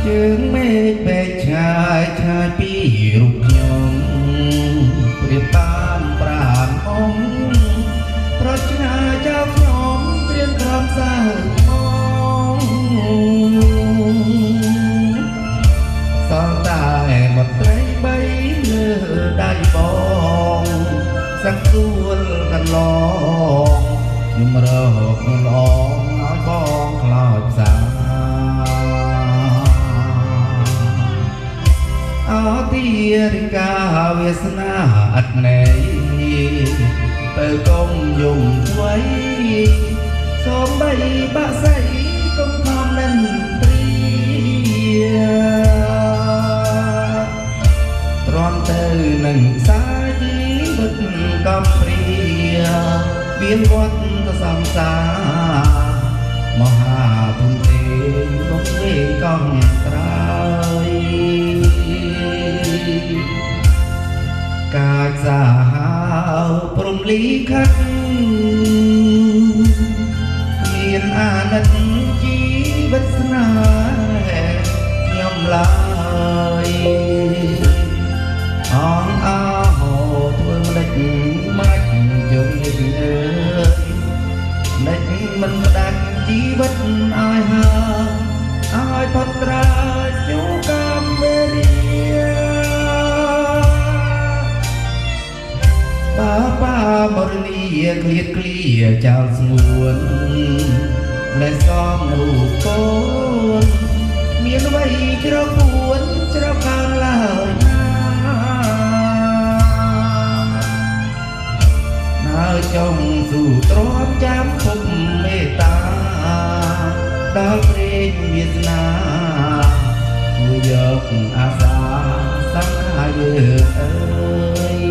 ជើងមេឃពេកឆ្ងាយឆ្ងាយពីរូបខ្ញុំព្រៀបបានប្រាណអមប្រឆ្ងាយចោលខ្ញុំត្រៀមក្រំសើមកសល់តែមត់ត្រីបីលើដៃបងសង្ទួលកន្លងខ្ញុំរកលងឲ្យបងខ្លោចផ្សាអទីរិកាវាសនាអត់ណែទៅកុំយំថ្វីសូមបីបាក់សៃកុំខំនឹងត្រីទ្រាំទៅនឹងខ្សែជីវិតកំព្រាវាវត្តសង្សារមហាធំទេលោកវេកងត្រៃកាចសាហាវព្រំលីខិតមានអាណិតជីវិតស្នេហ៍ខ្ញុំឡើយអងអោធ្វើម្ដេចមិនជឿអើយម្ដេចមិនផ្ដាច់ជីវិតឲ្យហើឲ្យផុតត្រាជួកាមេរីប៉ាមរនីឃ្លាតឃ្លាចោលស្ងួនលែសំរូបកូនមានអ្វីជ្រៅពួនជ្រៅខាងឡើយណាចង់ស៊ូទ្រាំចាំភពមេត្តាដល់ព្រេងវាសនាជួយយកអាសាសង្ខារយើងអើយ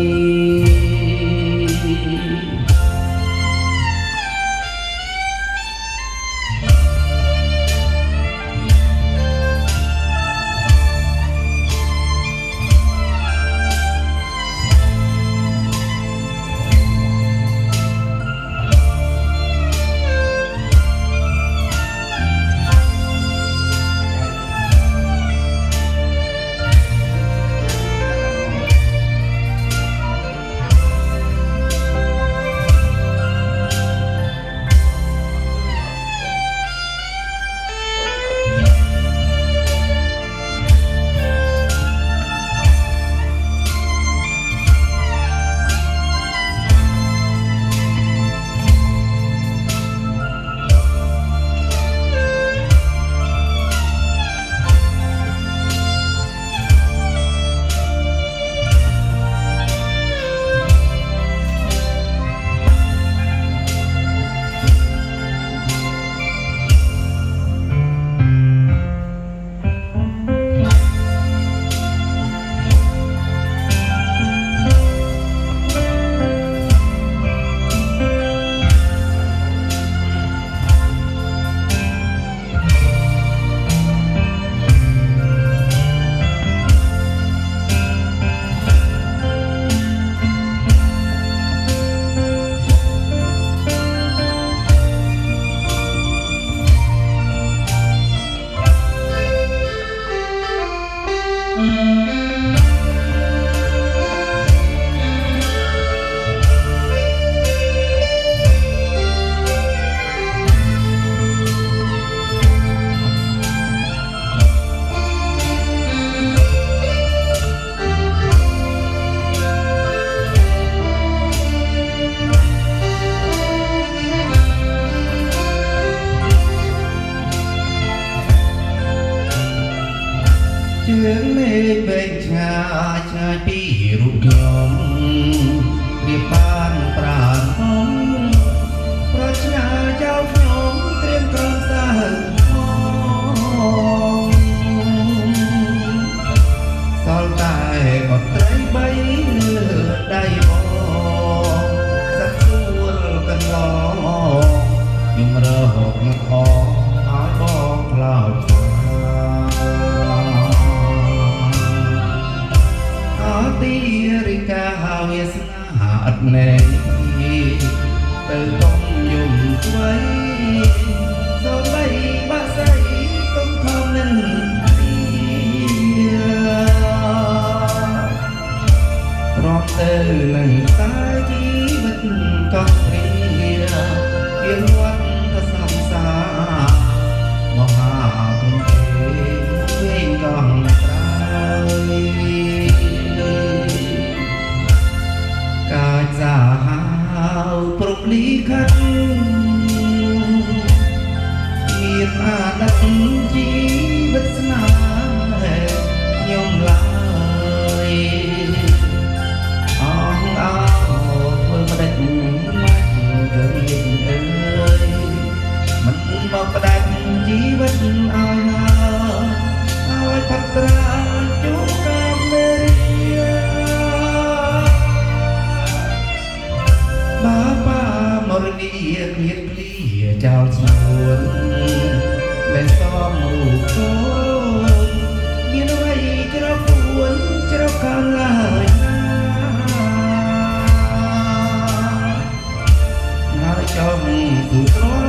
ជើងមេឃវែងឆ្ងាយឆ្ងាយពីរូបខ្ញុំវាបានប្រាណហំប្រឆ្ងាយចោលខ្ញុំត្រៀមក្រំសើមកសល់តែបត្រីបីលើដៃបងសត្វជួលកន្លងខ្ញុំរហកមកអឲ្យបងខ្លោចទីរិកាវាសនាអត់ណែ វិញកងត្រៃកាចសាហាវព្រប់លីខិតមានអាដិតជីវិតស្នេហ៍ខ្ញុំឡើយអងអោធ្វើម្ដេចមិនទៅរៀនអើយមិនមកផ្ដាច់ជីវិតឲ្យហើយផាត់ត្រាជួបកាមេរៀបាបាមរនីឃ្លាតភ្លាចោលស្នួនលែងសំរូបកូនមានអ្វីច្រកពួនច្រកកាលឡើយណាហើយចង់ទូទ្រាំ